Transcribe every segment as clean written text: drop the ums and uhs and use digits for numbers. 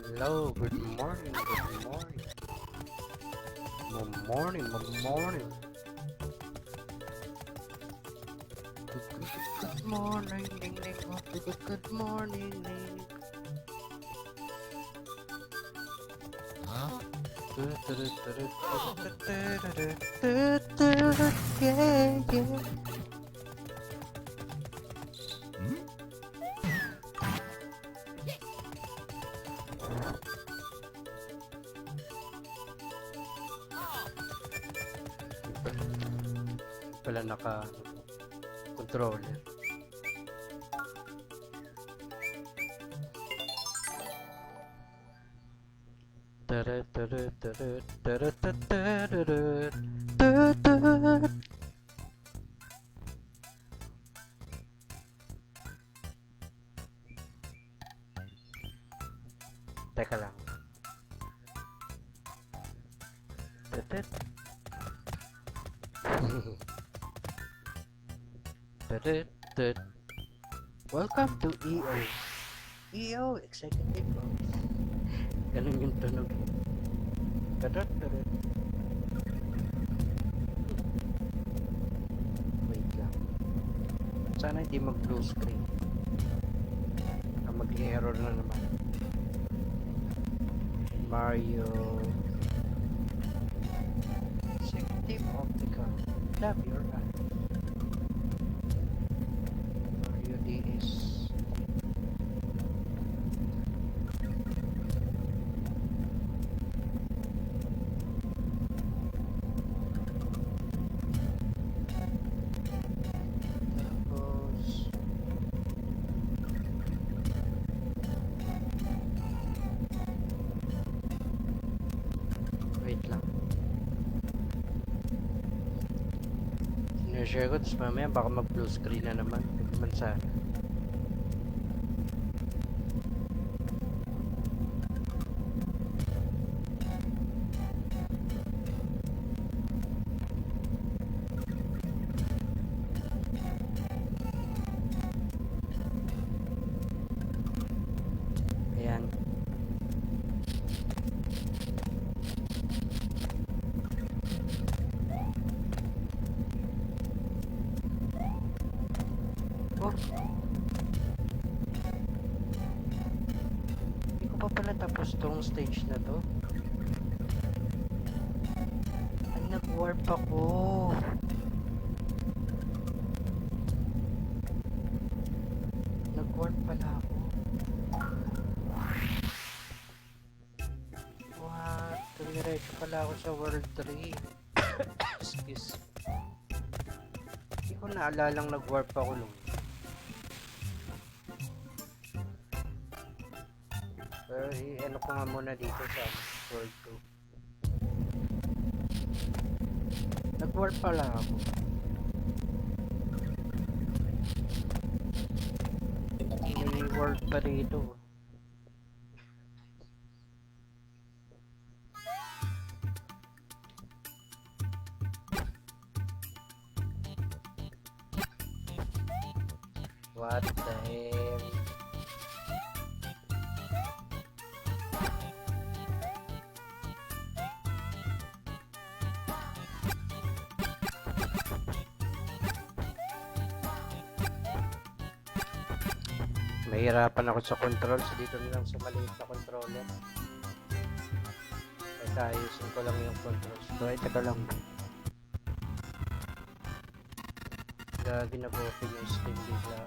Hello, good morning, good morning. Good morning, good morning. Good morning, ding ding, good morning, ding. Yeah, yeah. Pala naka-controller. Teka lang. Welcome to EO. EO Executive Box. Ganun yung tunog. Wait lang. Sana hindi mag-blue screen. Mag-error na naman. Mario Executive Optical. Love your eye. Mario DS. Tapos wait lang. Sinashare ko, tapos mamaya baka mag-blue screen na naman. Hindi naman sana. Ayan. Oh. Hindi ko pa pala tapos tong stage na to. Ay, nag-warp ako. Nag-warp pala ako. What? Tumiretso pala ako sa World 3. Excuse. Hindi ko naalalang nag-warp ako nung. Pero ano ko nga muna dito sa World 2. Nag-warp pala ako. May world pa rito. What the hell? Mahirapan ako sa controls. Dito nilang sa maliit na controller. Kaya ayusin ko lang yung controls. So, ay teka lang. Gagi nag-open yung Steam bigla.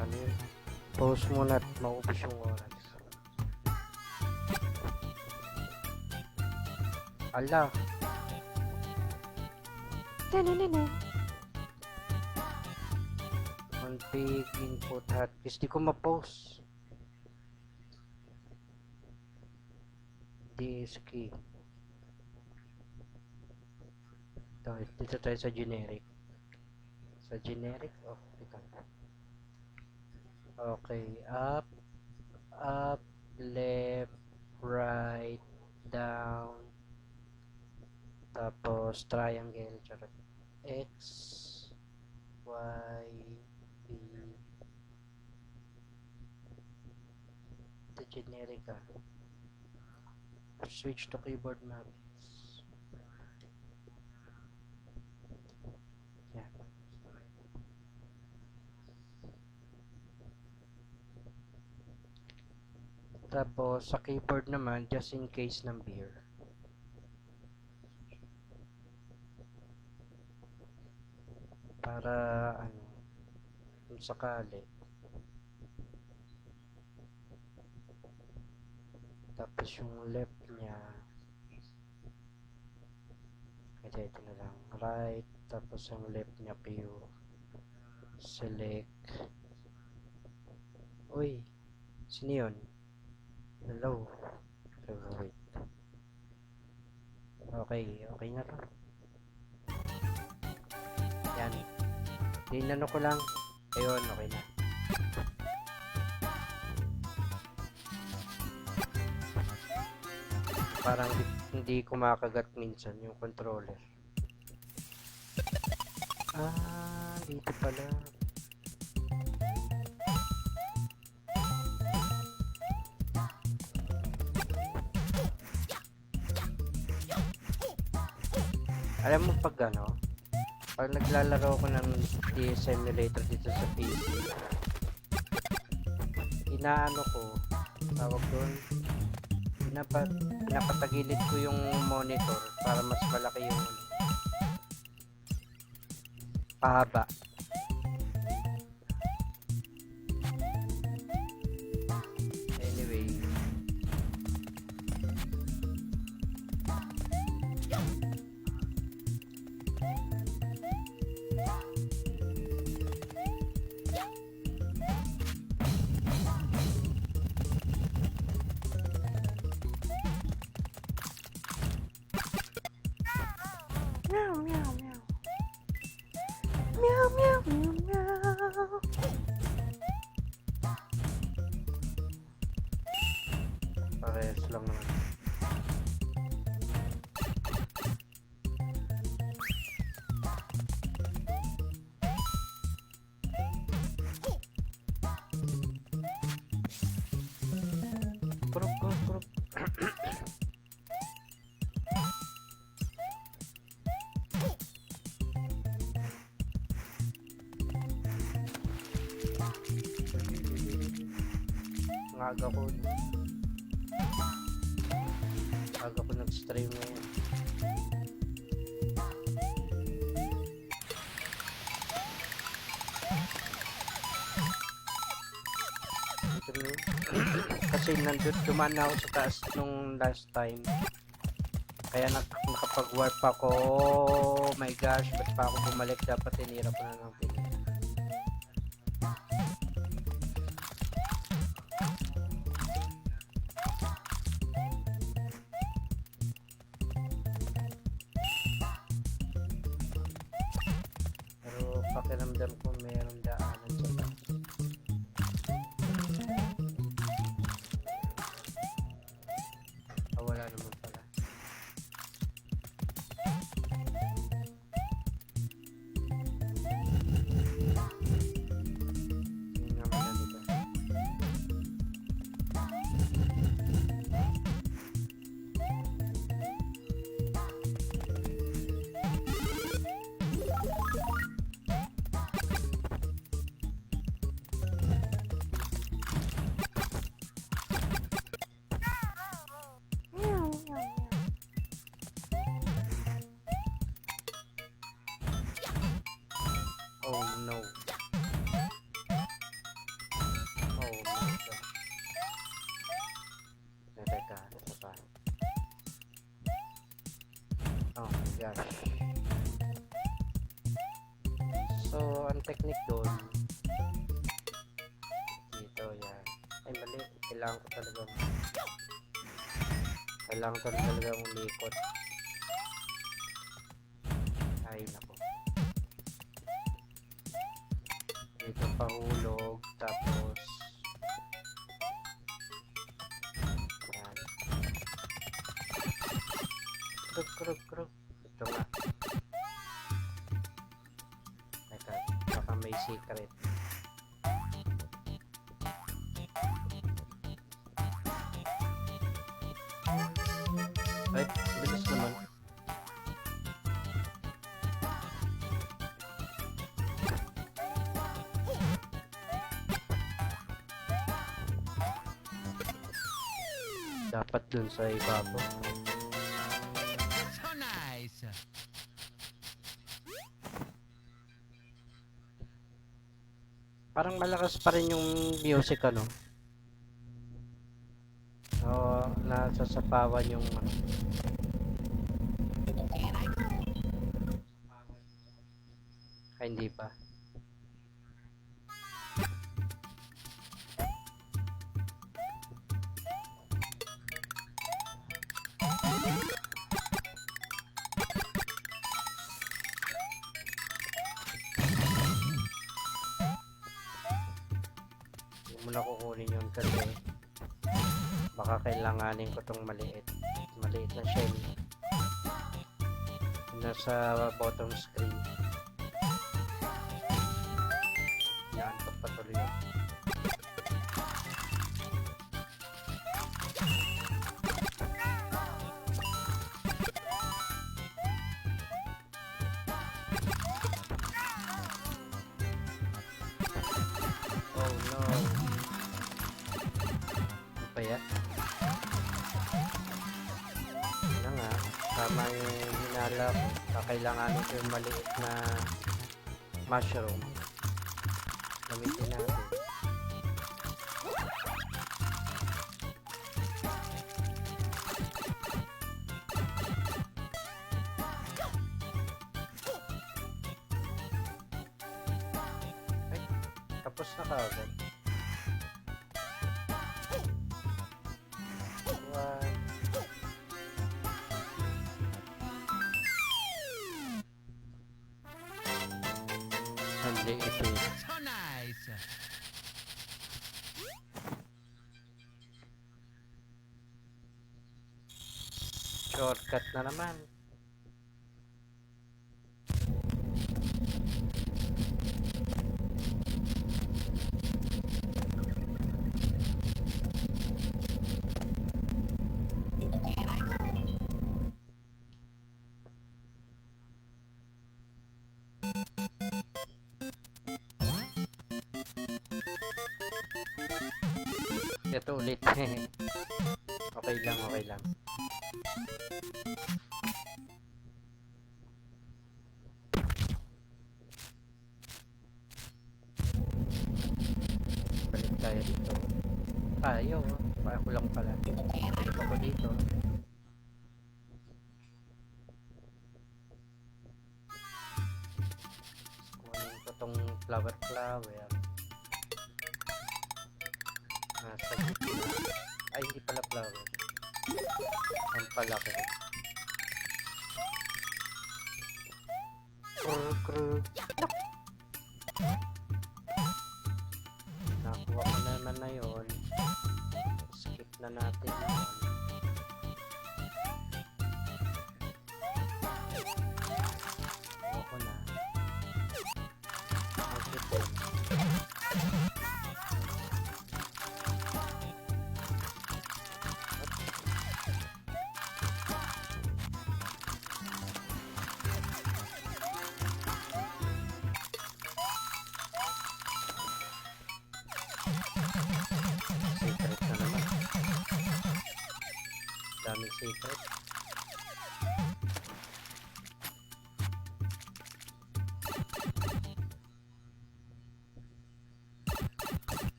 Ano yun? Pause muna at maubos yung oras. Ala! Config input hotkeys. Di ko ma-pause. DS key. Dito tayo sa generic. Sa generic? Oh, teka. Okay. Up, left, right, down. Tapos triangle. Charot. X, Y, B. Generica. Switch to keyboard mappings. Yan. Tapos sa keyboard naman, just in case ng beer. Para ano, kung sakali. Tapos yung left niya, ito na lang, right, tapos yung left niya Q, select. Uy, sino yun? Hello. Wait. Okay na to. Yan. Tinano ko lang. Ayun, okay na. Parang hindi kumakagat minsan yung controller. Dito pala. Alam mo pag ano, pag naglalaro ko ng DS Simulator dito sa PC, inaano ko, tawag doon, pinapatagilid ko yung monitor para mas malaki yung pahaba. Anyway, meow meow meow. Meow meow meow meow. Parehas lang naman. Kuruk. Aga ko nag-stream ngayon. Kasi dumaan na ako sa taas nung last time. Kaya nakapag-warp ako. Oh my gosh, ba't pa ako bumalik? Dapat tinira ko na ng pinira. Pakiramdam ko mayroong daanan sa taas. Wala naman pala. Yun naman na dito. Oh no. Oh my god. Teka, ito pa. Oh my gosh. So, ang technique doon, dito yan. Ay mali, kailangan ko talaga umikot. Ay nako. Dito pahulog, tapos yan. Krug. Ito nga. Teka, baka may secret. Dapat dun sa ibabaw. So nice. Parang malakas pa rin yung music ano. Oo, nasasapawan yung ano. Ay, hindi pa. Hindi mo na kukunin yun kasi baka kailanganin ko tong maliit. Maliit na shell. Nasa bottom screen. Yan, pagpatuloy yun. Oh no. Ano ba yan? Ano nga, tama yung hinala ko. Kakailanganin ko yung maliit na mushroom. Gamitin natin. Ay, tapos na kaagad. What? Ang liit eh. So nice. Shortcut na naman. Ito ulit. Okay lang, okay lang. Balik tayo dito. Tayo, ako lang pala. Balik ako dito. Kunin ko tong flower. Nasa gitna. Ay, hindi pala flower. Ang palaki. Krr. Nakuha ko naman na yun. Skip na natin yun. Nakuha ko na. Mag-ipon. Secret na naman. Daming secret.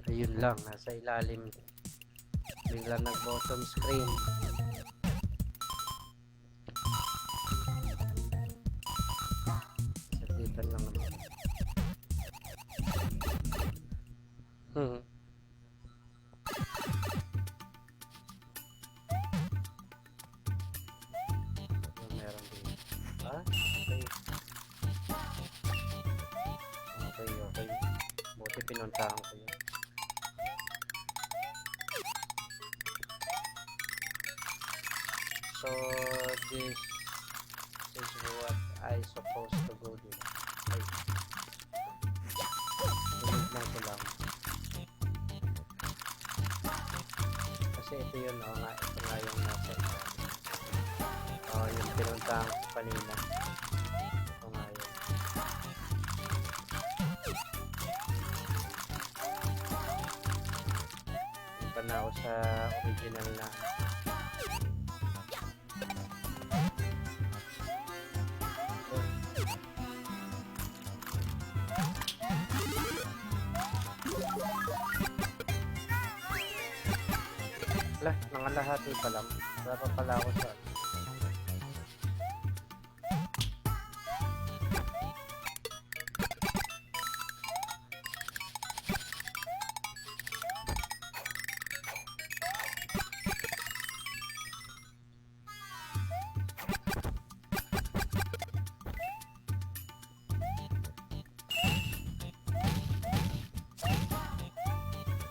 Ayun lang, nasa ilalim. Bigla nag bottom screen. Saglitan lang naman. Meron din. Ah, okay. Okay. Buti pinuntahan ko yun. So, this is what I supposed to go do. Ay. Tinignan ko lang. Kasi ito yun, oh, nga, ito nga yung nasa yung pinuntahan ko kanina. Ito nga yun. Yung na ako sa original na. Wala, nangalahati pa lang. Wala pa pala ako sa...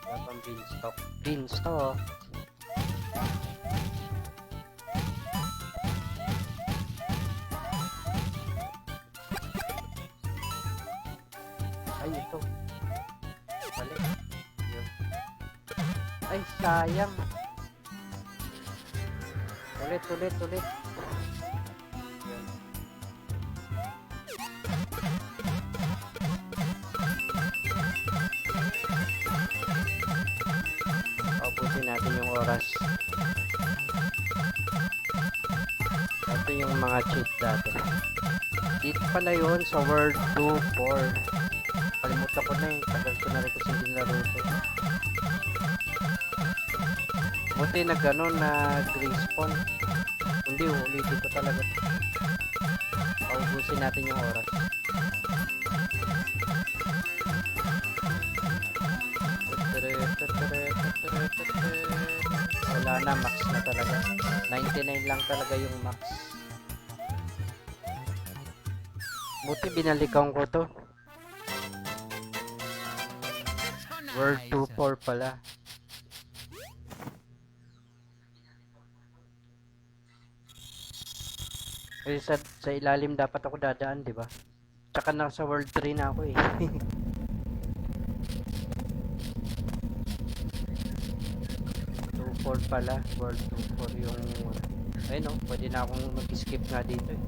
Wala pang beanstalk. Beanstalk! Ay, ito. Balik. Yun. Ay, sayang. Ulit. Yun. Paubusin natin yung oras. Ito yung mga cheat dati. Dito pala yun sa World 2-4. Kalimutan ko na eh. Tagal ko na rin kasi dinlaro ito. Buti nag-respawn. Hindi, ulitin ko talaga. Paubusin natin yung oras. Wala na, max na talaga. 99 lang talaga yung max. Buti binalikan ko to. World 2-4 pala. Eh, sa ilalim dapat ako dadaan, di ba? Tsaka nasa World 3 na ako eh. World 2-4 pala. World 2-4 yung... Ayun oh, pwede na akong mag-skip nga dito eh.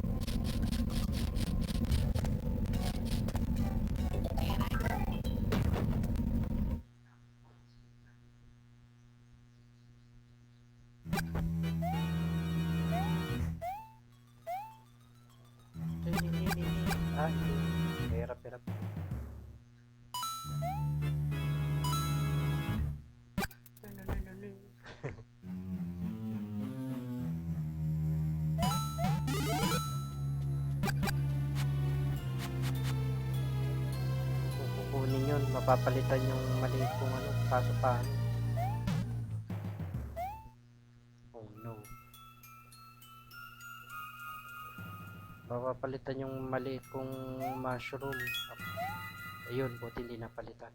Ah, hirap. Kukunin yun, mapapalitan yung maliit kung ano, paso-paano. Oh no. Mapapalitan yung maliit kong mushroom. Ayun, buti hindi napalitan.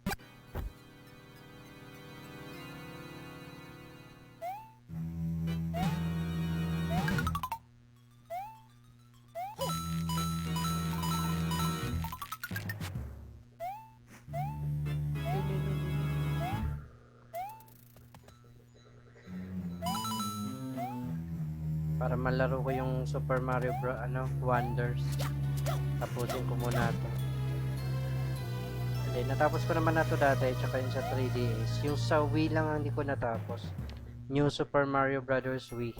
Para malaro ko yung Super Mario Wonders. Tapusin ko muna ito. Hindi, natapos ko naman na ito dati, tsaka yung sa 3DS. Yung sa Wii lang ang hindi ko natapos. New Super Mario Brothers Wii.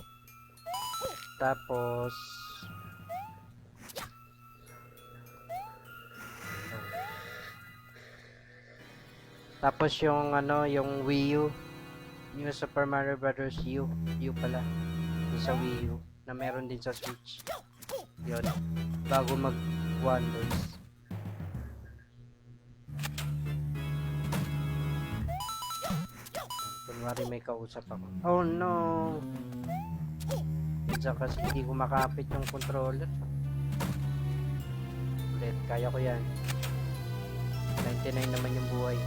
Tapos... Tapos yung yung Wii U. New Super Mario Brothers U. U pala. Yung sa Wii U. Na meron din sa Switch. Yun. Bago mag Wonders. Kunwari may kausap ako. Oh no! Minsan kasi hindi ko makapit yung controller. Ulit, kaya ko yan. 99 naman yung buhay.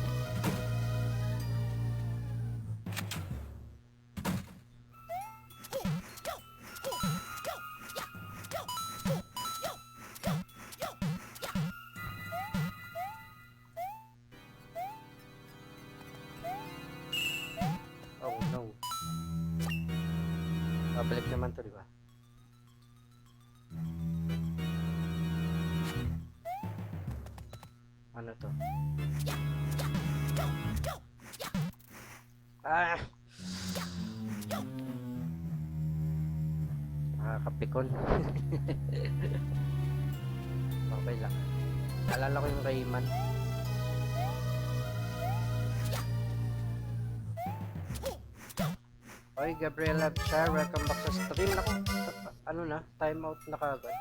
Oh no. Babalik naman to, di ba? Ano to? Ah! Nakakapikon. Okay lang. Naalala ko yung Rayman. Oy, Gabriela Char, welcome back sa stream. Naku, ano na, timeout na kagad.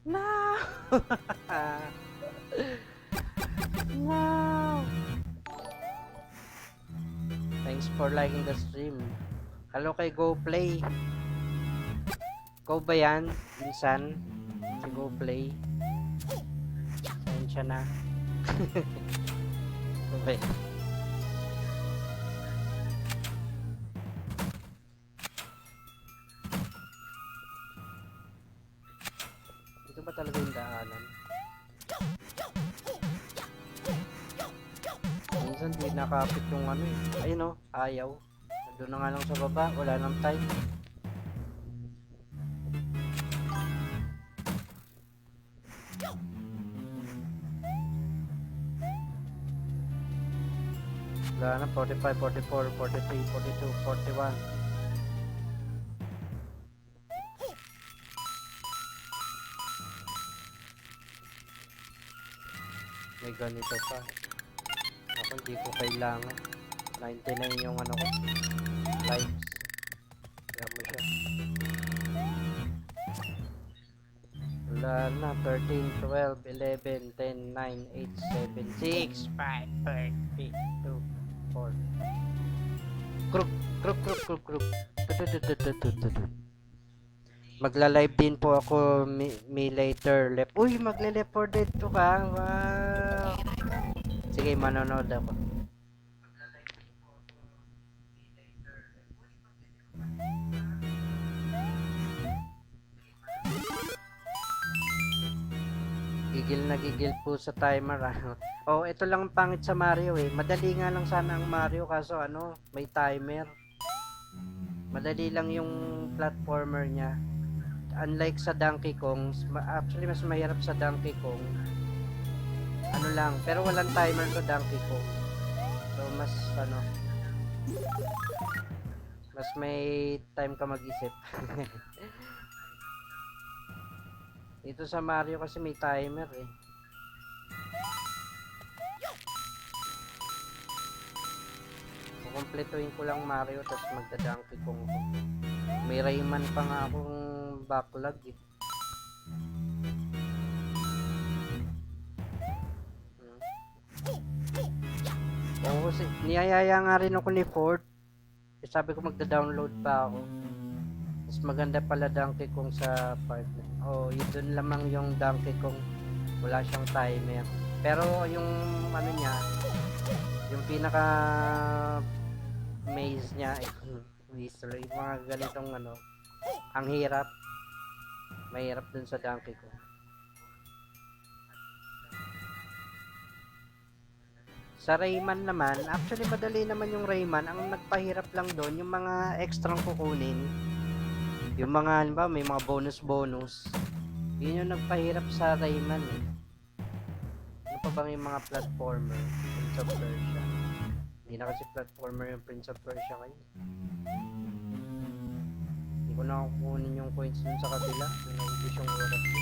No! No! Thanks for liking the stream. Hello kay GoPlay. Go ba yan, insan? Si GoPlay. Saan siya na? Go ba yan? Ito ba talaga yung daanan? Minsan di nakapit yung ano eh. Ayun o, ayaw. Nandun na nga lang sa baba, wala nang time. Wala na, 45, 44, 43, 42, 41. May ganito pa. Ako hindi ko kailangan. 99 yung ano ko. Lives. Kaya mo siya. Wala na. 13, 12, 11, 10, 9, 8, 7, 6, 5, 4, 3, 2, 4. Kruk, kruk, kruk, kruk, kruk. Magla-live din po ako me later. Uy, magle-left 4 Dead 2 ka. Wow. Sige, manonood ako. Gigil na gigil po sa timer ah. Oh, ito lang ang pangit sa Mario eh. Madali nga lang sana ang Mario kaso ano, may timer. Madali lang yung platformer niya. Unlike sa Donkey Kong, actually mas mahirap sa Donkey Kong. Ano lang, pero walang timer sa Donkey Kong. So mas ano, mas may time ka mag-isip. Dito sa Mario kasi may timer eh. Kukumpletuhin ko lang Mario tapos magda-Donkey Kong ko. May Rayman pa nga akong backlog eh. Oo, niyayaya nga rin ako ni Ford. Sabi ko magda-download pa ako. Mas maganda pala Donkey Kong sa part na. Oh, yun dun lamang yung Donkey Kong. Wala siyang timer. Pero yung ano niya, yung pinaka maze niya, yung mga ganitong ano, ang hirap. Mahirap dun sa Donkey Kong. Sa Rayman naman, actually madali naman yung Rayman. Ang nagpahirap lang doon, yung mga extrang kukunin. Yung mga, halimbawa, may mga bonus. Yun yung nagpahirap sa Rayman eh. Ano pa bang yung mga platformer? Prince of Persia. Hindi na kasi platformer yung Prince of Persia kayo. Hindi ko na kukunin yung coins dun sa kabila. Yung naubos yung oras ko.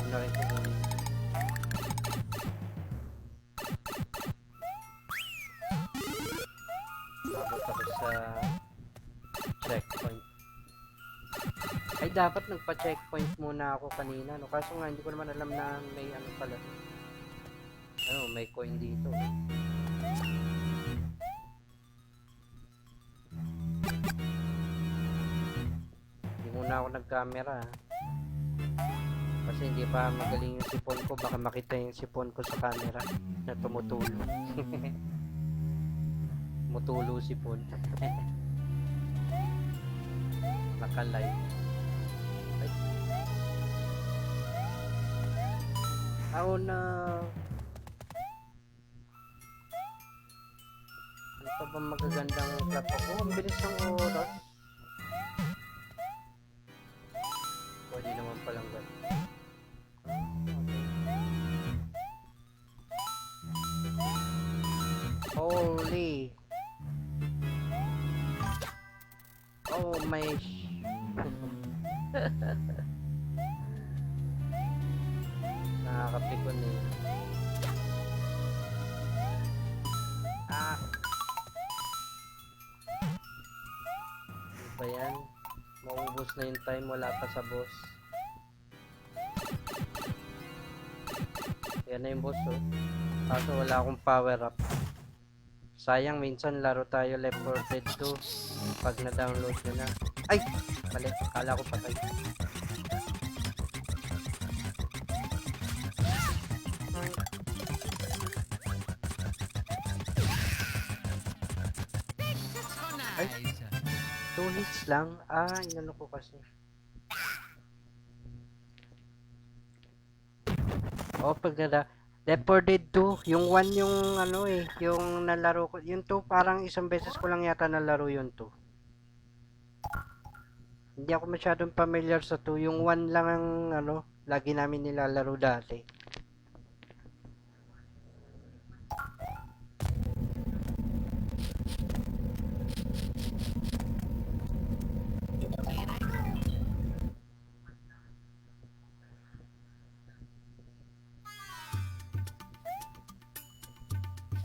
Na rin kukunin. Abot ako sa checkpoint. Ay dapat nagpa-checkpoint muna ako kanina no, kaso nga hindi ko naman alam na may ano pala. Ano, may coin dito. Hindi muna ako nag-camera. Kasi hindi pa magaling yung sipon ko, baka makita yung sipon ko sa camera na tumutulo. Tumutulo sipon. Naka-live. Oh no. Ano pa ba magagandang platform? Oh, ang bilis ng oras. Pwede naman palang ganun. Holy Huli. Oh my nakakapikon eh. Ah. Ano ba yan? Maubos na yung time, wala pa sa boss. Yan na yung boss oh. Kaso wala akong power up. Sayang, minsan laro tayo Left 4 Dead 2 pag na-download nyo na. Ay! Mali, akala ko patay. So nice. 2 hits lang. Ah, inano ko kasi. Oh, pag Left 4 Dead 2, yung 1 yung ano eh, yung nalaro ko. Yung 2 parang isang beses ko lang yata nalaro yung 2. Hindi ako masyadong familiar sa 2. Yung 1 lang ang ano, lagi namin nilalaro dati.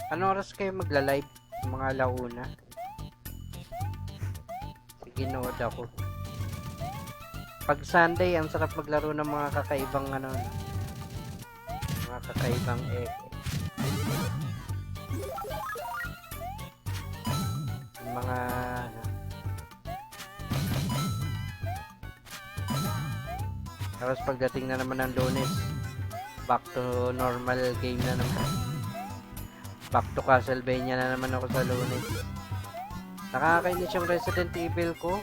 Anong oras kayo magla-live? Mga alauna? Sige, nood ako. Pag Sunday, ang sarap maglaro ng mga kakaibang ano, mga kakaibang mga ano. Tapos pagdating na naman ng Lunes, back to normal game na naman. Back to Castlevania na naman ako sa Lunes. Nakakainis yung Resident Evil ko.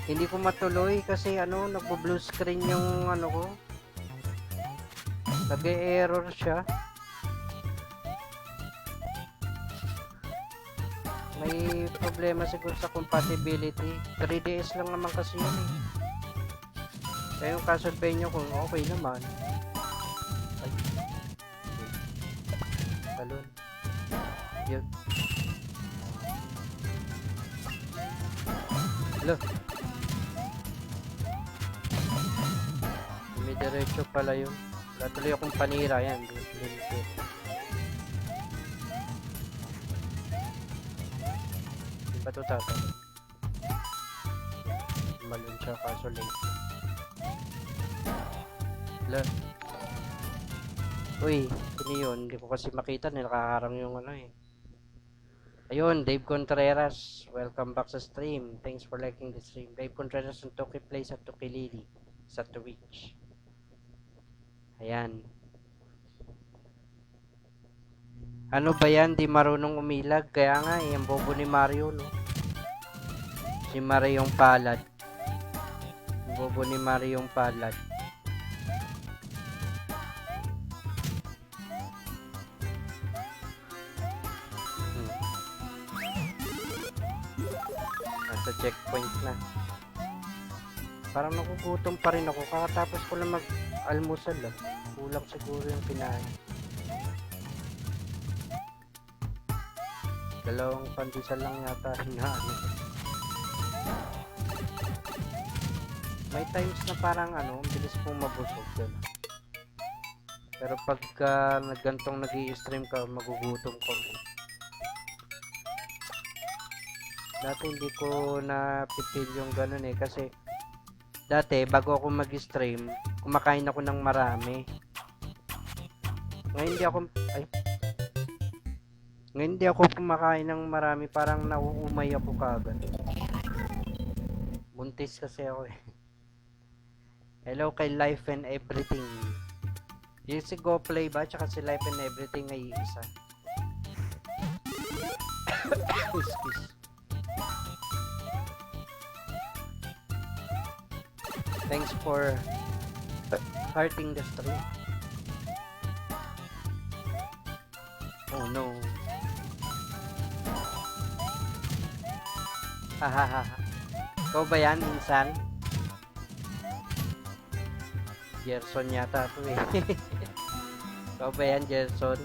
Hindi ko matuloy kasi ano, nagbo-blue screen yung ano ko. Nag-error siya. May problema siguro sa compatibility. 3DS lang naman kasi yun eh. Kaya yung Castlevania ko, okay naman. Ay. Talon. Yun. Hello. May diretso pala yun. Wala tuloy akong panira yan. Limited. Di ba ito tata? Malun siya kaso late. Hello. Uy, sino yun? Hindi ko kasi makita. Nakaharang yung ano eh. Ayun, Dave Contreras. Welcome back sa stream. Thanks for liking the stream. Dave Contreras ng Toki Plays at Toki Lily sa Twitch. Ayan. Ano ba yan? Di marunong umilag. Kaya nga eh, ang bobo ni Mario, no? Si Mario yung palad. Ang bobo ni Mario yung palad. Nasa checkpoint na. Parang nagugutom pa rin ako. Kakatapos ko lang mag-almusal ah. Kulang siguro yung kinain. Dalawang pandesal lang yata hinahanap. May times na parang ano, bilis pong mabusog doon. Pero pagka nagantong nag-i-stream ka, magugutom ka. Dati hindi ko napipil yung ganun eh, kasi dati bago ako mag-stream, kumakain ako ng marami. Ngayon hindi ako kumakain ng marami, parang nauumay ako kagad. Buntis kasi ako eh. Hello kay Life and Everything. Yung si GoPlay ba, tsaka si Life and Everything ay isa. Excuse. Thanks for hearting the stream. Oh no. Hahaha. Ikaw ba yan, insan? Gerson yata ito eh. Ikaw ba yan, Gerson?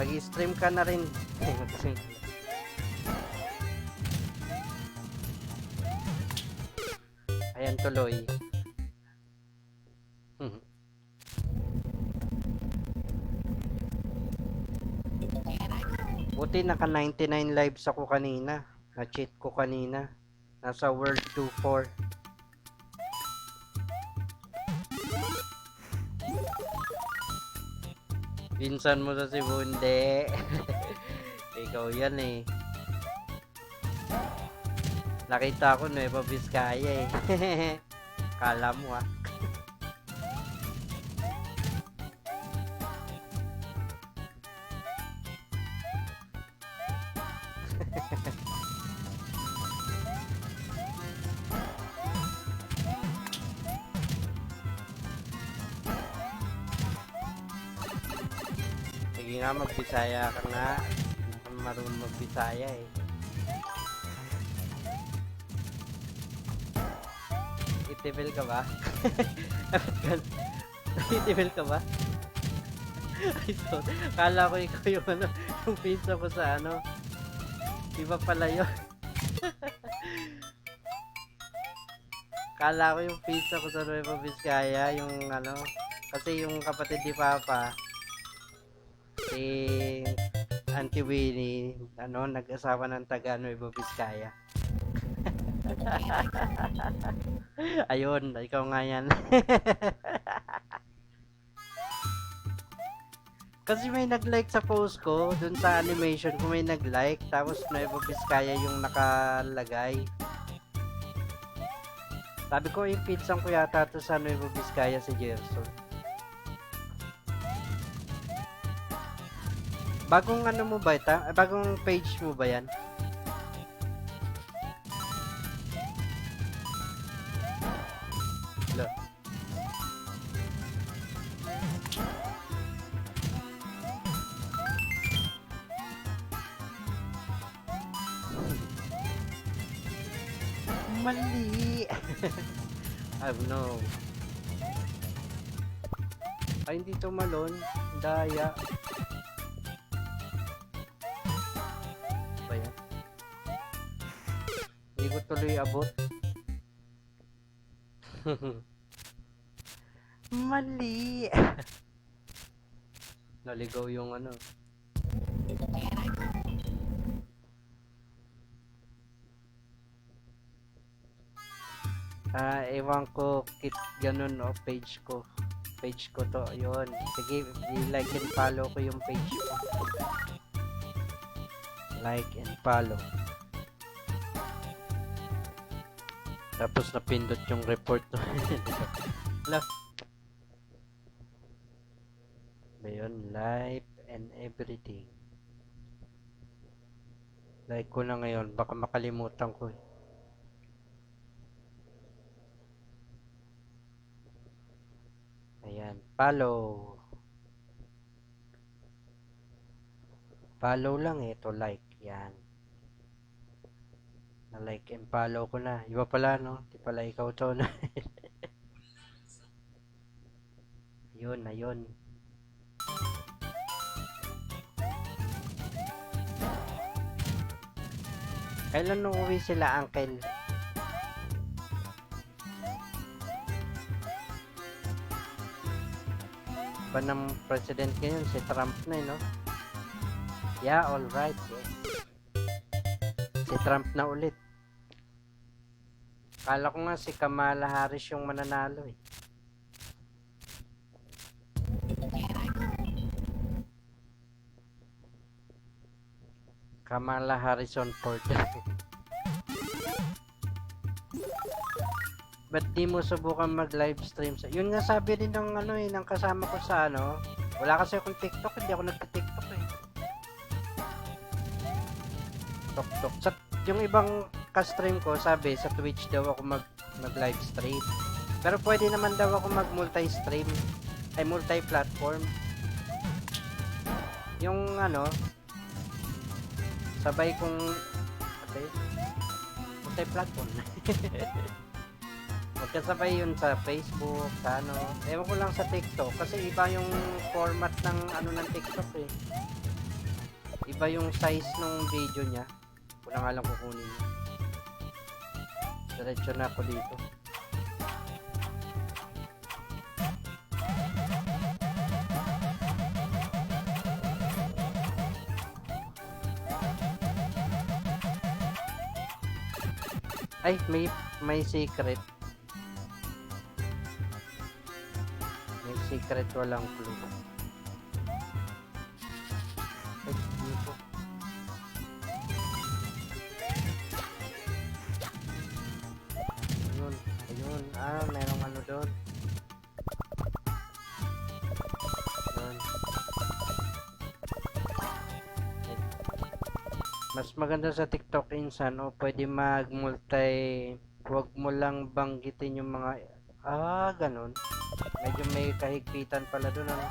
Mag-stream ka na rin. Ayan tuloy. Buti naka 99 lives ako kanina. Na-cheat ko kanina. Nasa World 2-4. Pinsan mo sa Cebu, hindi. Ikaw yan eh. Nakita ko Nueva Vizcaya eh. Kala mo ah. Sige nga, magbisaya ka nga. Marunong magbisaya eh. Itibil ka ba? Itibil ka ba? Ay, sorry. Kala ko ikaw yung ano, yung pizza ko sa ano. Iba pala yun. Kala ko yung pizza ko sa Nueva Vizcaya, yung ano, kasi yung kapatid ni Papa, si Auntie Winnie, ano, nag-asawa ng taga Nueva Vizcaya. Ayun, ikaw nga yan. Kasi may nag-like sa post ko, dun sa animation ko may nag-like, tapos Nueva Vizcaya yung nakalagay. Sabi ko, yung pizza ko yata to sa Nueva Vizcaya si Gerson. Bagong ano mo ba ito? Bagong page mo ba yan? Hello. Mali. Oh no. Ay, hindi tumalon. Daya. Ba yan? Hindi ko tuloy abot. Mali. Naligaw yung ano. Ewan ko, ganun o, page ko. Page ko to, yun. Sige, i-like and follow ko yung page ko. Like and follow. Tapos napindot yung report to. Hello. Ayun, life and everything. Like ko na ngayon, baka makalimutan ko eh. Ayan, follow. Follow lang eh, to like. Yan. Na-like and follow ko na. Iba pala, no? Di pala ikaw to na. Ayun, ayun. Kailan uuwi sila, Uncle? Ba ng president ngayon, si Trump na, no? Yeah, alright. Yeah. Si Trump na ulit. Kala ko nga si Kamala Harris yung mananalo eh. Kamala Harrison Ford. Ba't di mo subukan mag-live stream? Yun nga sabi rin ng ano eh, ng kasama ko sa ano. Wala kasi akong TikTok, hindi ako nagka-TikTok eh. Tok. Yung ibang ka-stream ko, sabi sa Twitch daw ako mag-live stream. Pero pwede naman daw ako mag-multi-stream. Ay, multi-platform. Yung ano, sabay kong multi-platform. Magkasabay yun sa Facebook, sa ano. Ewan ko lang sa TikTok kasi iba yung format ng ano ng TikTok eh. Iba yung size ng video niya. Kung na nga lang kukunin niya. Diretso na ako dito. Ay, may secret. May secret, walang clue. Ay, dito. Ayun, ayun. Ah, merong ano doon. Ayun. Ay. Mas maganda sa TikTok insan, o pwede mag-multi, huwag mo lang banggitin yung mga, ganun. Medyo may kahigpitan pala doon, ano.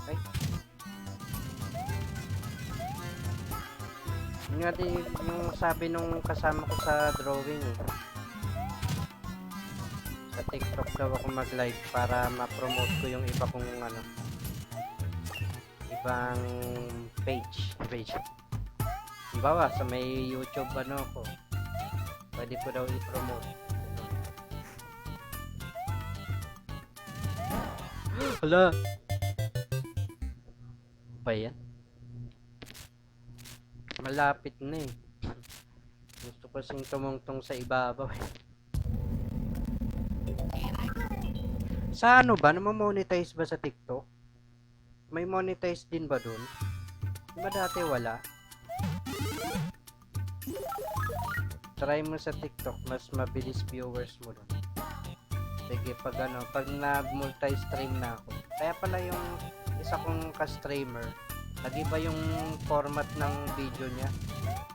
Ay. Yun nga din yung sabi nung kasama ko sa drawing eh. Sa TikTok daw ako mag-live para ma-promote ko yung iba kong ano, ibang page. Halimbawa, sa may YouTube ano ko, pwede ko daw i-promote. Hala! Ba yan? Malapit na eh. Gusto ko kasing tumungtong sa ibabaw eh. Sa ano ba? Namamonetize ba sa TikTok? May monetize din ba dun? Diba dati wala? Try mo sa TikTok, mas mabilis viewers mo dun. Sige, pag na-multi-stream na ako. Kaya pala yung isa kong ka-streamer, nag-iba yung format ng video niya.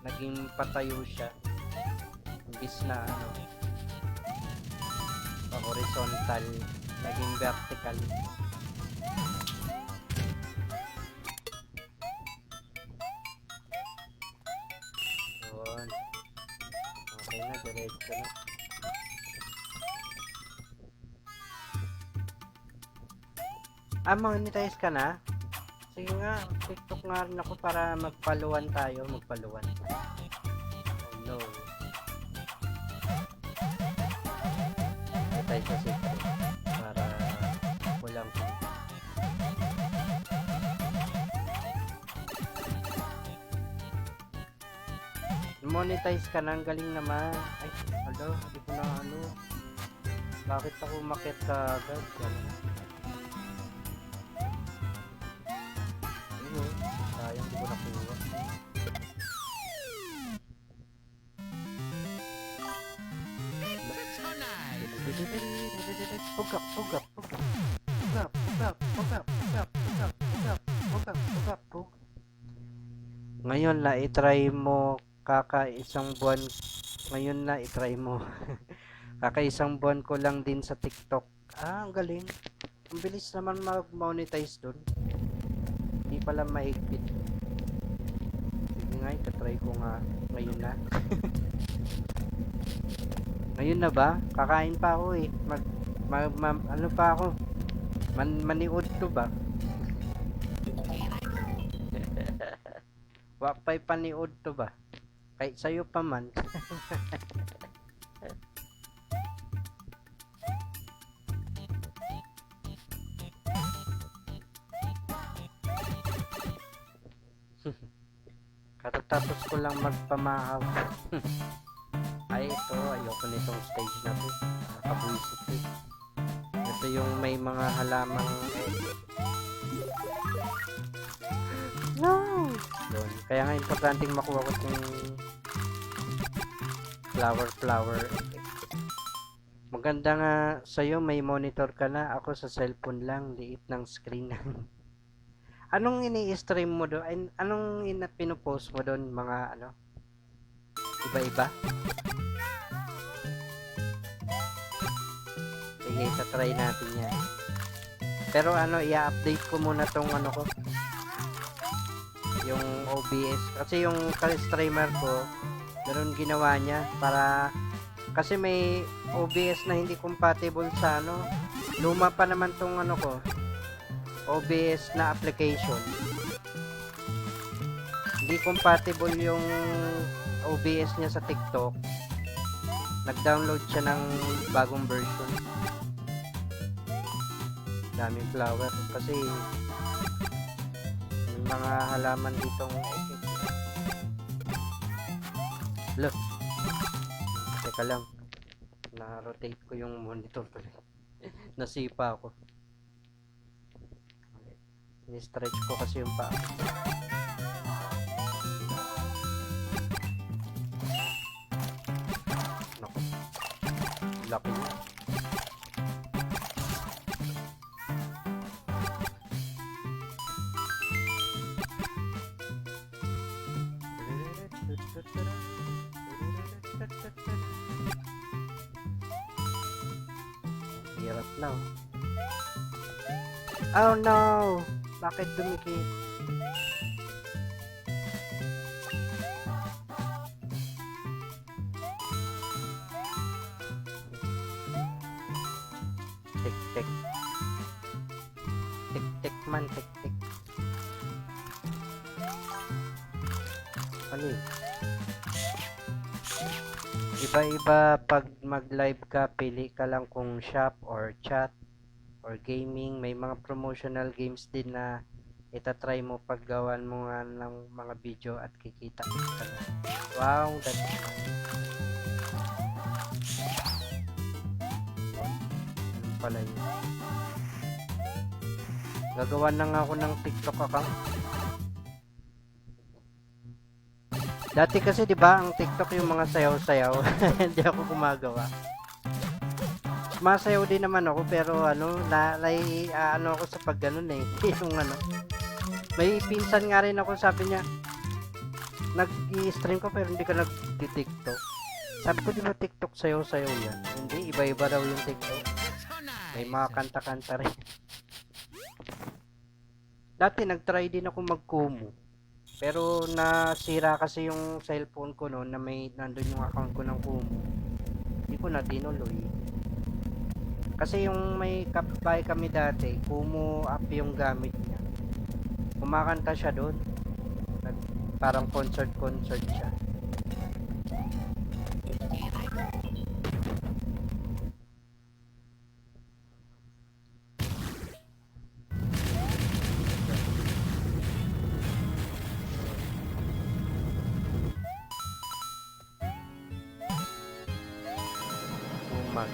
Naging patayo siya. Imbis na horizontal, naging vertical. Yun. Okay na, diretso na. Monetize ka na? Sige nga, TikTok nga rin ako para magpaluan tayo, magpaluan. Oh no. Tayo sa secret para walang monetize ka na, ang galing naman. Ay, hello, hindi ko na bakit ako umakyat ka agad? Ayun, sayang di ko nakuha. That's so nice. Pugap. Ngayon na i-try mo kaka-isang buwan. Ngayon na i-try mo. Kaka-isang buwan ko lang din sa TikTok. Ang galing. Ang bilis naman mag-monetize dun. Hindi pala mahigpit. Sige nga, i-try ko nga ngayon na. Ngayon na ba? Kakain pa ako eh. Ano pa ako? Maniud to ba? Wapay paniud to ba? Kahit sa'yo pa man. Katatapos ko lang magpamahaw. Ay, ito. Ayoko nitong stage na to. Nakakabuisit eh. Ito yung may mga halamang no! Yun. Kaya nga importanteng makuha ko itong flower. Maganda nga sa'yo, may monitor ka na. Ako sa cellphone lang, liit ng screen. Anong ini-stream mo doon? Anong pinupost mo doon? Mga iba-iba? Sige, try natin yan. Pero i-update ko muna tong ko. Yung OBS. Kasi yung streamer ko, ganun ginawa niya para Kasi may OBS na hindi compatible sa ano. Luma pa naman tong ano ko. OBS na application. Hindi compatible yung OBS niya sa TikTok. Nag-download siya ng bagong version. Daming flower kasi may mga halaman ditong look. Teka lang. Na-rotate ko yung monitor pala. Nasipa ako. Ni-stretch ko kasi yung paa. Naku. Laki niya. Hirap na. Oh no! Bakit dumikit? Tik-tik. Tik-tik man, tik-tik. Ano yun? Iba-iba pag mag-live ka, pili ka lang kung shop or chat or gaming. May mga promotional games din na itatry mo pag gawan mo nga ng mga video at kikita ka na. Wow, that's nice. Ano pala yun? Gagawa na nga ako ng TikTok account. Dati kasi 'di ba ang TikTok yung mga sayaw-sayaw. Hindi ako gumagawa. Masayaw din naman ako pero ano ano ako sa pag ganun eh. Yung ano. May pinsan nga rin ako, sabi niya nag-i-stream ko pero hindi ka nag-TikTok. Sabi ko, di ba TikTok sayaw-sayaw yan? Hindi, iba-iba raw yung TikTok. May mga kanta-kanta rin. Dati nag-try din ako mag-Kumu. Pero nasira kasi yung cellphone ko noon na may nandun yung account ko ng Kumu. Hindi ko na tinuloy. Kasi yung may kapitbahay kami dati, Kumu app yung gamit niya. Kumakanta siya doon. Parang concert siya. Umag.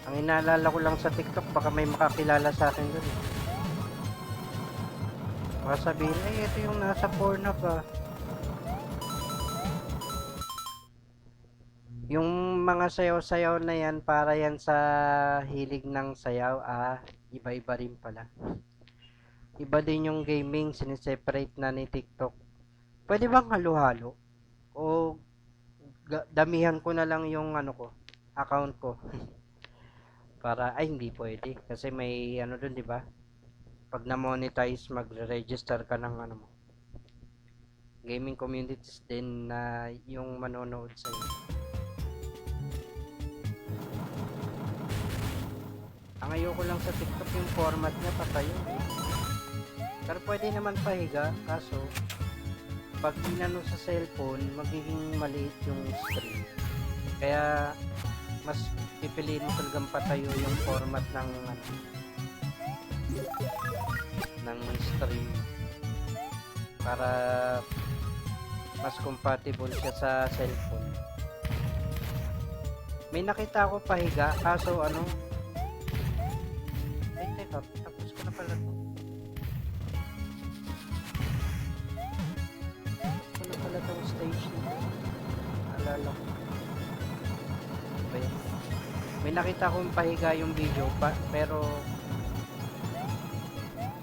Ang inaalala ko lang sa TikTok, baka may makakilala sa akin dun. Baka sabihin, ay ito yung nasa porno ka. Yung mga sayaw-sayaw na yan, para yan sa hilig ng sayaw, iba-iba rin pala. Iba din yung gaming, siniseparate na ni TikTok. Pwede bang halo-halo? O damihan ko na lang yung ano ko, account ko. Para, ay hindi pwede. Kasi may ano dun, di ba? Pag na-monetize, magre-register ka ng ano mo. Gaming communities din na yung manonood sa'yo. Ang ayoko lang sa TikTok yung format niya patayo eh. Pero pwede naman pahiga, kaso pag inano sa cellphone, magiging maliit yung stream. Kaya mas pipiliin mo talagang patayo yung format ng stream para mas compatible siya sa cellphone. May nakita ako pahiga, kaso ano, ay teka, tapos ko na pala to. Tapos ko na pala tong stage nito. Alala ko. May nakita kong pahiga yung video pero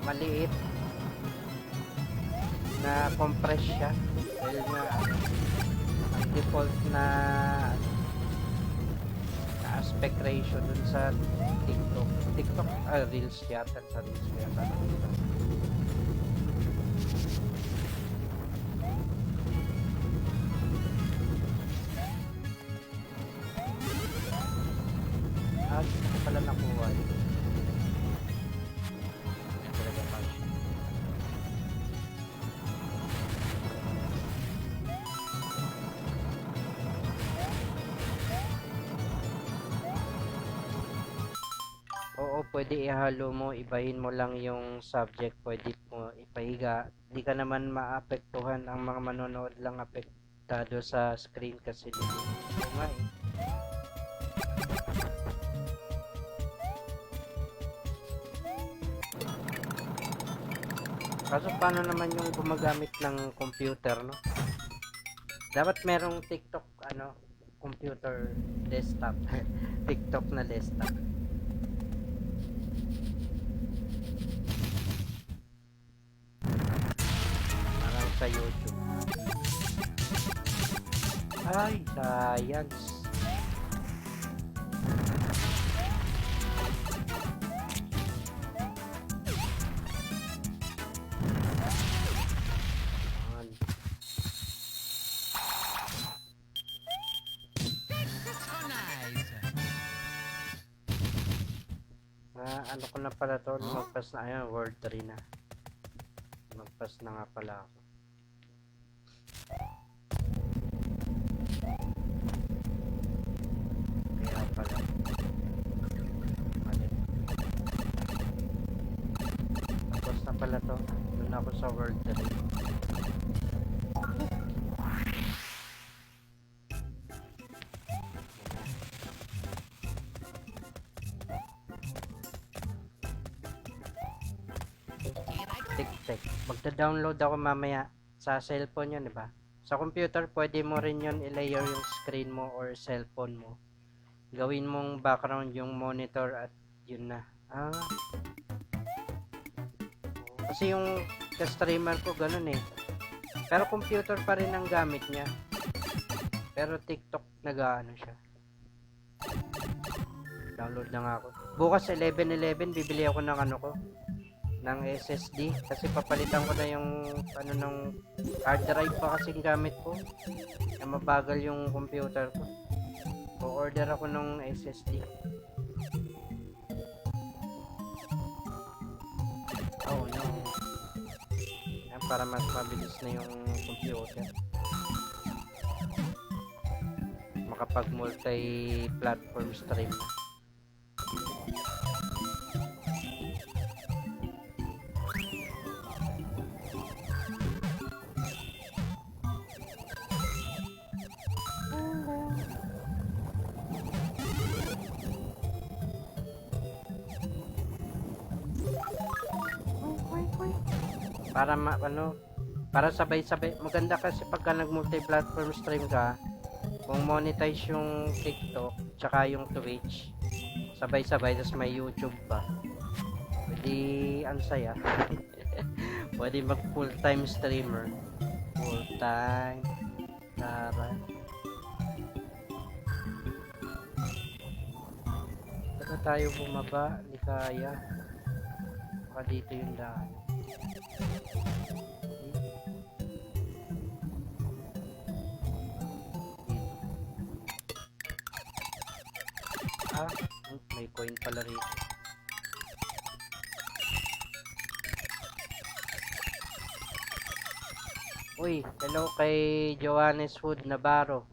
maliit na compress siya dahil nga ang default na aspect ratio dun sa TikTok Reels yata sa Reels yata. Hindi ko pala nakuha yun. Talaga pa siya. Oo, pwede ihalo mo, ibahin mo lang yung subject, pwede mo ipahiga. Di ka naman maapektuhan, ang mga manonood lang apektado sa screen kasi dito. Oo nga eh. Kaso paano naman yung gumagamit ng computer, no? Dapat merong TikTok, computer desktop. TikTok na desktop. Parang sa YouTube. Ay, science. So nice. Ano ko na pala to, lumagpas na, ayun, World 3 na. Lumagpas na nga pala ako. Kaya pala. Mali. Tapos na pala to, doon ako sa World 3. TikTok. Magda-download ako mamaya sa cellphone yun, diba? Sa computer, pwede mo rin yun i-layer yung screen mo or cellphone mo. Gawin mong background yung monitor at yun na. Kasi yung ka-streamer ko ganun eh. Pero computer pa rin ang gamit niya. Pero TikTok nag-ano siya. Download na nga ako. Bukas 11/11 bibili ako ng ng SSD kasi papalitan ko na yung ng hard drive pa kasi gamit ko. Na mabagal yung computer ko. O-order ako ng SSD. Oh no. Yan, para mas mabilis na yung computer. Makapag multi-platform stream. Para para sabay-sabay. Maganda kasi pagka nag-multi-platform stream ka, kung monetize yung TikTok tsaka yung Twitch, sabay-sabay, tas may YouTube pa. Pwede ang saya. Pwede mag full-time streamer. Full-time. Tara. Saka tayo bumaba, hindi kaya. Baka dito yung daan. May coin pala rito. Uy, hello kay Johannes Wood Navarro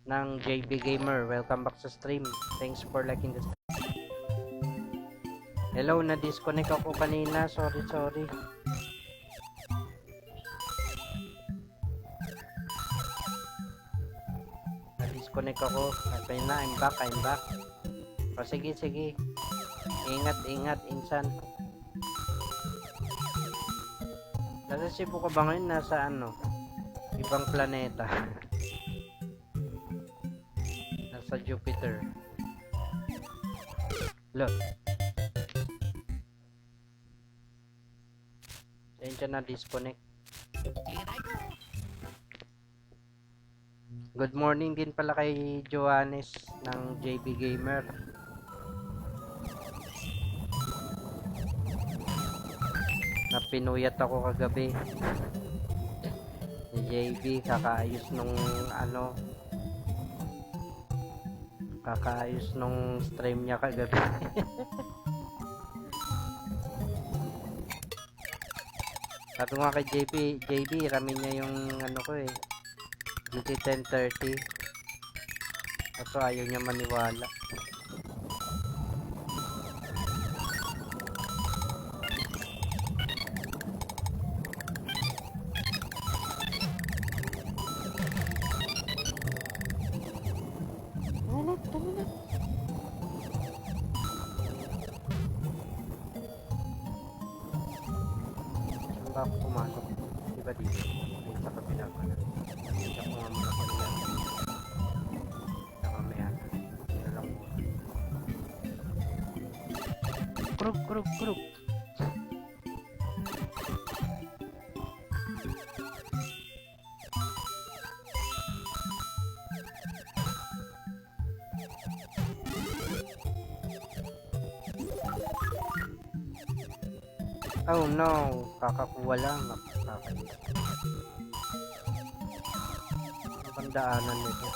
ng JB Gamer. Welcome back sa stream. Thanks for liking the stream. Hello, na-disconnect ako kanina. Sorry. Na-disconnect ako. Okay na, I'm back. O sige. Ingat, insan. Nasa Cebu ka ba ngayon? Nasa ibang planeta. Nasa Jupiter. Look. Saan na disconnect? Here I go. Good morning din pala kay Johannes ng JB Gamer. Napinuyat ako kagabi. Si JB kakaayos nung ano, kakaayos nung stream niya kagabi. Sabi ko nga kay JB, ramin niya yung ano ko eh, GT 1030. Kaso ayaw niya maniwala. Saan ba ako pumasok? Di ba dito? Ay, sa kabila ko na. Nakita ko nga muna kanina. Mamaya na. Sino lang muna. Krug, krug, krug. Oh no, kakakuha lang. Nakakainis. Ano bang daanan nito?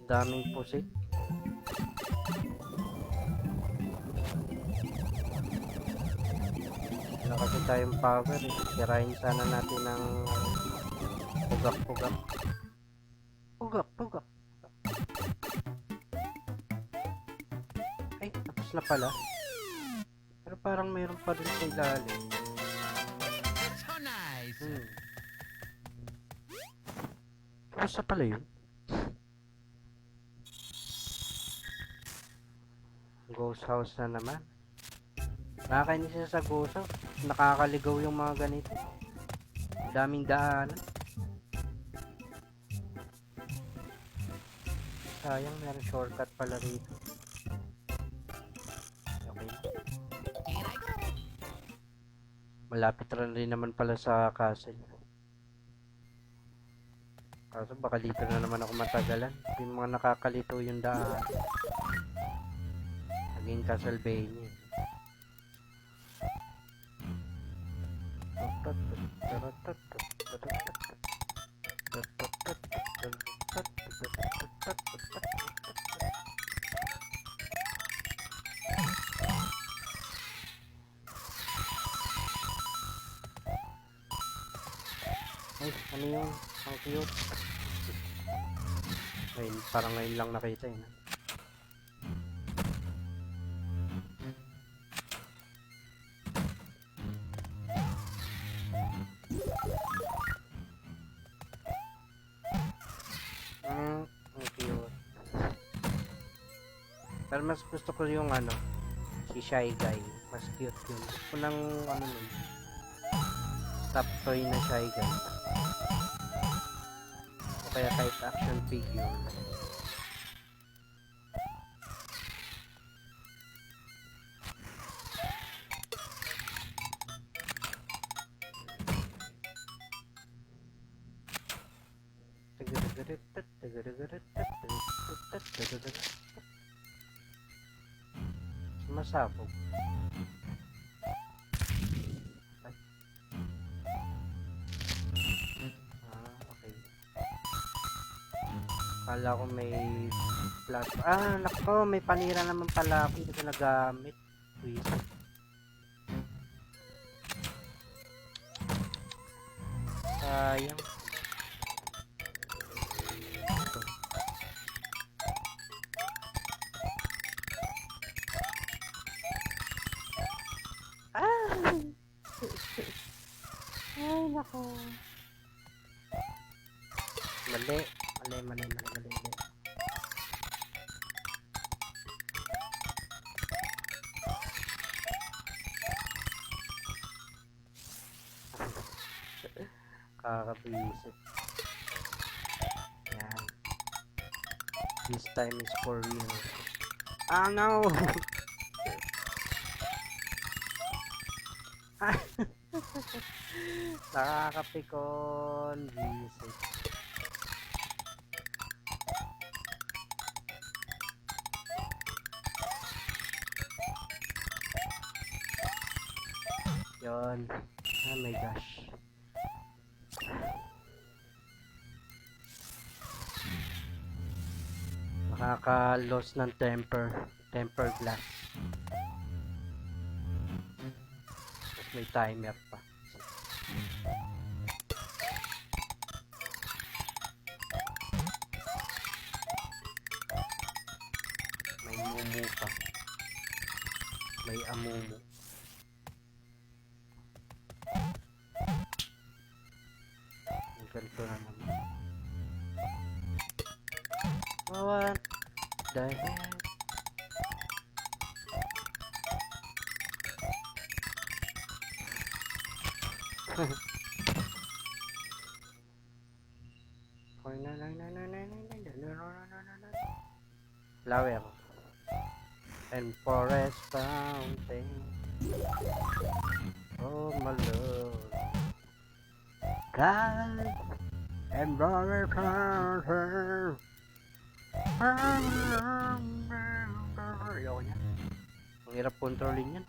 Daming pusit. Wala kasi tayong power eh. Sirain sana natin ng pugak-pugak. Pugak-pugak. Ay, tapos na pala. Pero parang mayroon pa rin sa ilalim. That's so nice. Tapos na pala yun. Ghost house na naman. Nakakainis siya sa ghost house. Nakakaligaw yung mga ganito. Daming daanan. Sayang, meron shortcut pala rito. Okay. Here I go. Malapit rin naman pala sa castle. Kaso baka dito na naman ako matagalan. Yung mga nakakalito yung daan. Naging Castlevania. Ay, ano yung ang cute? Ngayon, parang ngayon lang nakita yun. Ang cute. Pero mas gusto ko yung ano, si Shy Guy. Mas cute yun. Gusto ko ng ano nun, top toy na Shy Guy. O kaya kahit action figure. Masabog. Okay. Kala ko may flash. Nako, may panira naman pala ako. Hindi ko nagamit. Wisit. Sayang. Ay, nako. Mali. Mali. Kakabwisit. Yan. This time is for real. Ah, no! Nakakapikon. Visit. Yun. Oh my gosh. Nakaka-loss ng temper glass. Tapos may timer pa. May mumu pa. May amumu. Ang ganito na naman. What the heck? Flower and forest fountain. Oh my lord. God and forest fountain. Ayoko niya. Ang hirap kontrolin yan.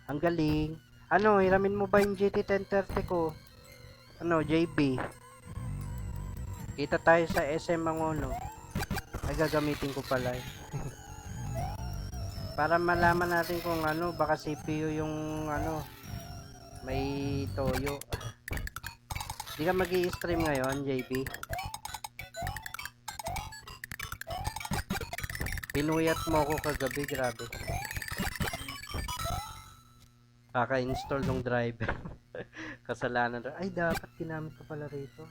Ang galing. Ano, hiramin mo ba yung GT 1030 ko? Ano, JB? Kita tayo sa SM Mangono. Ay, gagamitin ko pala. Para malaman natin kung ano, baka CPU yung ano, may toyo. Di ka mag-i-stream ngayon, JB? Pinuyat mo ako kagabi, grabe. Kaka-install ng driver. Kasalanan. Ay, dapat ginamit ko pala rito.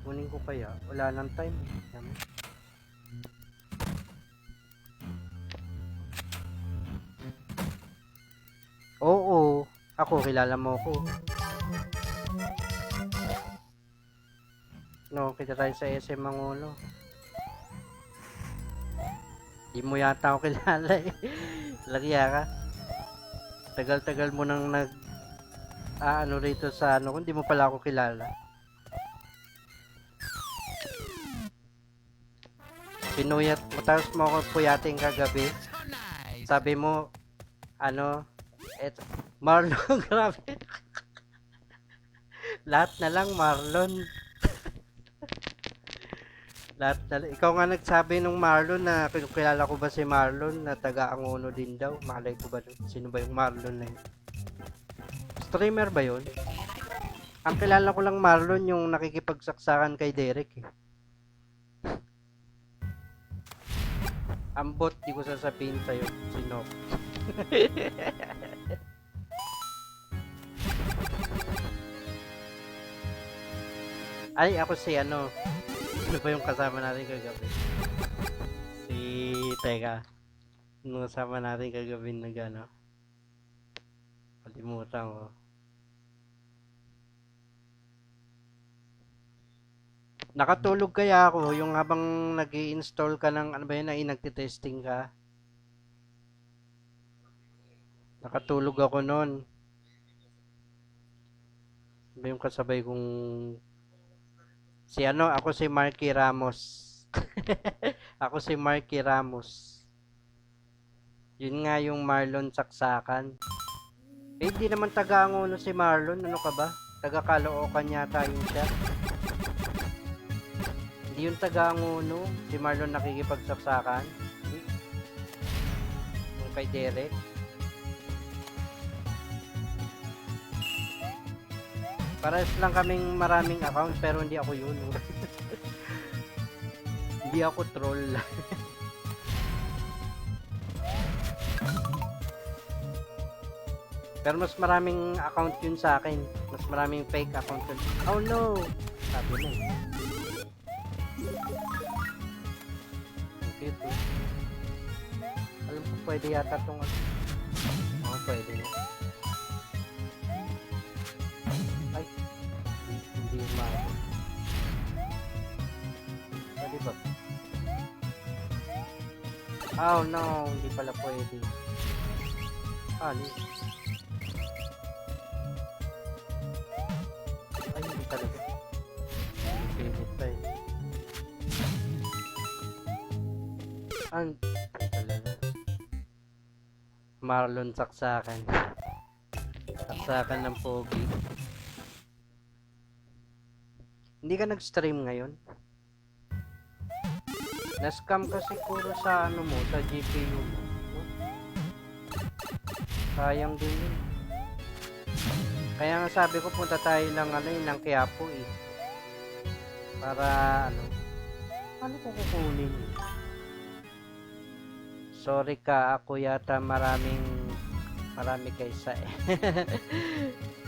Kunin ko kaya. Wala nang time. Oo. Ako, kilala mo ako. No, kita tayo sa SM Mangulo. Di mo yata ako kilala eh. Lagya ka. Tagal-tagal mo nang ano rito sa ano, kung di mo pala ako kilala. Pinuyat mo, tapos mo ako puyating kagabi. So nice. Sabi mo, ano, Marlon, grabe. Lahat na lang, Marlon. Lahat na lang. Ikaw nga nagsabi nung Marlon na kilala ko ba si Marlon na taga-Angono din daw. Malay ko ba doon? Sino ba yung Marlon na yun? Streamer ba yun? Ang kilala ko lang Marlon yung nakikipagsaksakan kay Derek eh. Ang bot, di ko sasabihin sa'yo. Sino? Ay, ako si ano. Ano ba yung kasama natin kagabi? Teka. Ano kasama natin kagabi na gano? Kalimutan ko. Nakatulog kaya ako yung habang nag-i-install ka ng ano ba yun, nagtitesting ka? Nakatulog ako noon. Ano ba yung kasabay kong si ano, ako si Marky Ramos. Ako si Marky Ramos. Yun nga yung Marlon Saksakan. Eh, di naman taga-Angono si Marlon. Ano ka ba? Taga-Caloocan yata yun siya. Hindi yung taga-Angono. Si Marlon nakikipagsaksakan. Yung kay Derek. Pares lang kaming maraming account pero hindi ako yun. Hindi ako troll. Pero mas maraming account yun sa akin. Mas maraming fake account yun. Oh no! Sabi mo. Okay to. Alam ko pwede yata itong ano. Oo, pwede na. Ay. Hindi umabot. Oh no, hindi pala pwede. Ano? Ay, hindi talaga. Pilit pa eh. Ang talaga. Marlon saksakan. Saksakan ng pogi. Hindi ka nag-stream ngayon? Na-scam ka siguro sa ano mo, sa GPU mo. No? Sayang din yun. Kaya nga sabi ko punta tayo ng ano ng Quiapo eh. Para ano ko kukunin? Sorry ka, ako yata marami kaysa eh.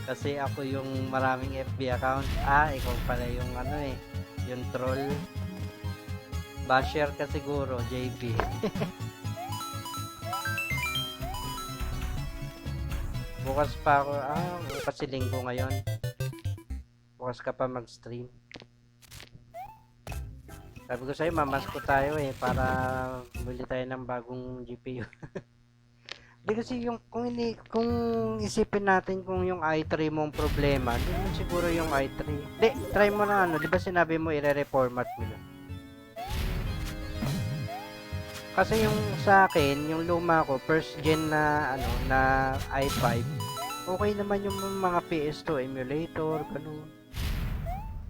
Kasi ako yung maraming FB account. Ah, ikaw pala yung yung troll. Basher ka siguro, JB. Bukas pa ako, bukas si linggo ngayon. Bukas ka pa mag-stream. Sabi ko sa'yo, mamasko tayo eh, para bili tayo ng bagong GPU. Di kasi kung isipin natin kung yung i3 mong problema, di mo siguro yung i3. Di, try mo na di ba sinabi mo i-reformat mo na? Kasi yung sa akin, yung luma ko, first gen na na i5, okay naman yung mga PS2 emulator, ganun.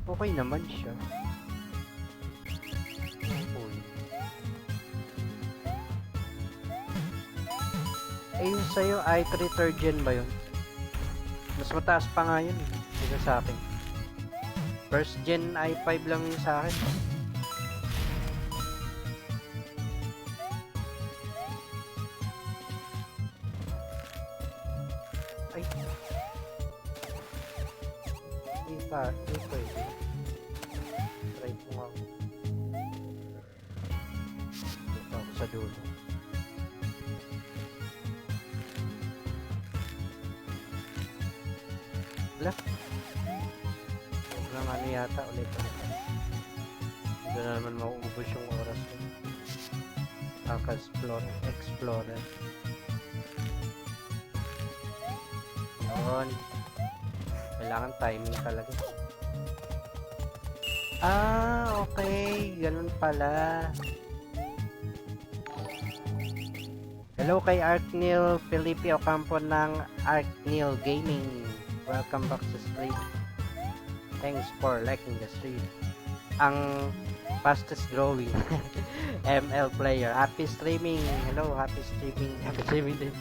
Okay naman siya. Eh yung sa'yo, i3 third gen ba yun? Mas mataas pa nga yun kaysa sa akin. First gen i5 lang yun sa akin. Ay. Hindi pwede. Try ko nga. Dito ako sa dulo. Wala. Sobrang yata ulit. Hindi na naman mauubos yung oras ko. Explorer. Yun. Kailangan timing talaga. Okay. Ganun pala. Hello kay Arkneil Felipe Ocampo ng Arkneil Gaming. Welcome back to stream. Thanks for liking the stream. Ang fastest growing ML player. Happy streaming. Hello, happy streaming. Happy streaming din.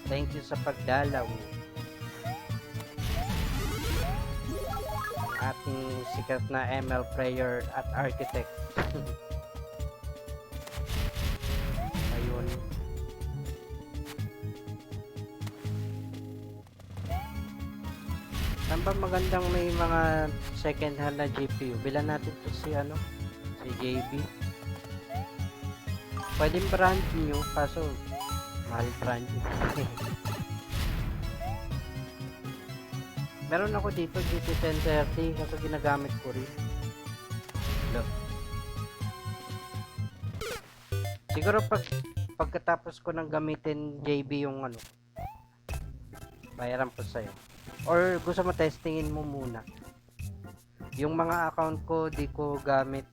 Thank you sa pagdalaw. Ang ating sikat na ML player at architect. Ayun. Saan ba magandang may mga second hand na GPU? Bilan natin to si JB. Pwedeng brand new, kaso mahal brand new. Meron ako dito GT1030 kasi ginagamit ko rin. Look. Siguro pagkatapos ko nang gamitin JB yung bayaran po sa'yo. Or gusto mo testingin mo muna. Yung mga account ko di ko gamit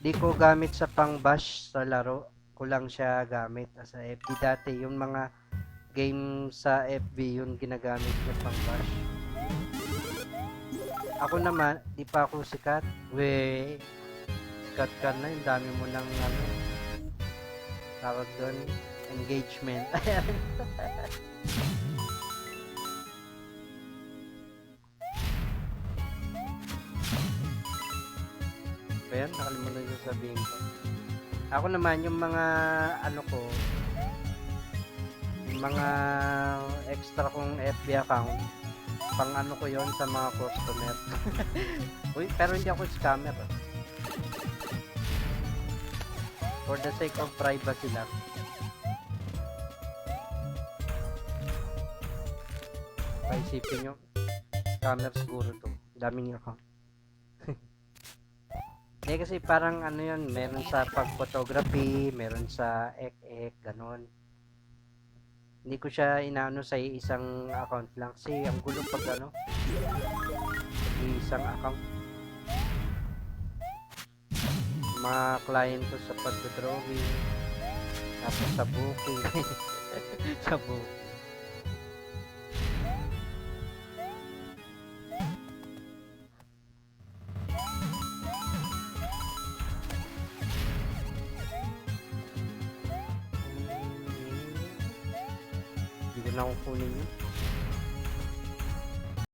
di ko gamit sa pang bash sa laro. Ko lang siya gamit sa FB dati. Yung mga game sa FB yun ginagamit niya pang bash. Ako naman, di pa ako sikat. Sikat ka na, yung dami mo ng tawag doon, engagement. Ayan, nakalimutan yung sabihin ko. Ako naman, yung mga yung mga extra kong FB account, pang ko yon sa mga customer. Uy, pero hindi ako scammer. For the sake of privacy lang. Paisipin nyo, scammer siguro to. Daming account. Kasi parang ano yun, meron sa pag-photography, meron sa ek-ek, ganon. Hindi ko siya inaano sa isang account lang kasi ang gulo pag ano, isang account. Mga client ko sa pag-drawing, tapos sa booking, sa booking. Hindi ko na kukunin yun.